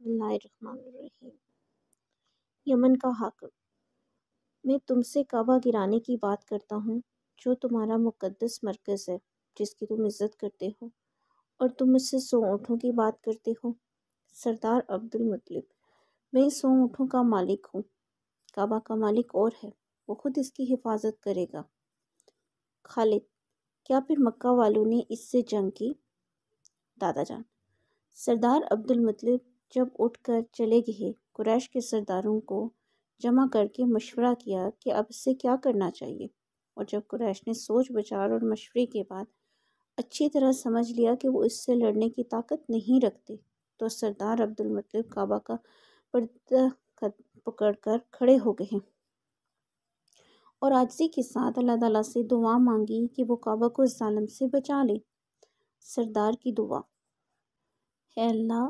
اللہ الرحمن الرحیم۔ یمن کا حاکم: میں تم سے کعبہ گرانے کی بات کرتا ہوں، جو تمہارا مقدس مرکز ہے، جس کی تم عزت کرتے ہو، اور تم مجھ سے 100 اونٹوں کی بات کرتے ہو۔ سردار عبدالمطلب: میں 100 اونٹوں کا مالک ہوں، کعبہ کا مالک اور ہے، وہ خود اس کی حفاظت کرے گا۔ خالد: کیا پھر مکہ والوں نے اس سے جنگ کی؟ دادا جان: سردار عبدالمطلب جب اٹھ کر چلے گئے، قریش کے سرداروں کو جمع کر کے مشورہ کیا کہ اب اس سے کیا کرنا چاہیے، اور جب قریش نے سوچ بچار اور مشورے کے بعد اچھی طرح سمجھ لیا کہ وہ اس سے لڑنے کی طاقت نہیں رکھتے، تو سردار عبدالمطلب کعبہ کا پردہ پکڑ کر کھڑے ہو گئے اور عاجزی کے ساتھ اللہ تعالیٰ سے دعا مانگی کہ وہ کعبہ کو اس ظالم سے بچا لے۔ سردار کی دعا: اے اللہ،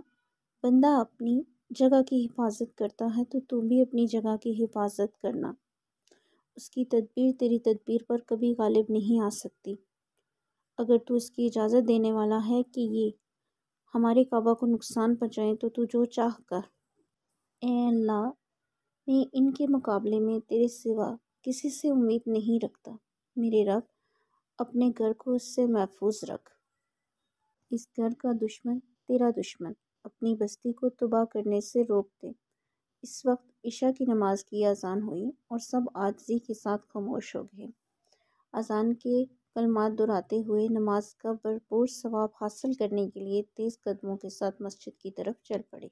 بندہ اپنی جگہ کی حفاظت کرتا ہے تو تم بھی اپنی جگہ کی حفاظت کرنا۔ اس کی تدبیر تیری تدبیر پر کبھی غالب نہیں آ سکتی۔ اگر تو اس کی اجازت دینے والا ہے کہ یہ ہمارے کعبہ کو نقصان پہنچائیں تو جو چاہ کر۔ اے اللہ، میں ان کے مقابلے میں تیرے سوا کسی سے امید نہیں رکھتا۔ میرے رب، اپنے گھر کو اس سے محفوظ رکھ۔ اس گھر کا دشمن تیرا دشمن اپنی بستی کو تباہ کرنے سے روک دے۔ اس وقت عشاء کی نماز کی اذان ہوئی اور سب عاجزی کے ساتھ خاموش ہو گئے۔ اذان کے کلمات دہراتے ہوئے نماز کا بھرپور ثواب حاصل کرنے کے لیے تیز قدموں کے ساتھ مسجد کی طرف چل پڑے۔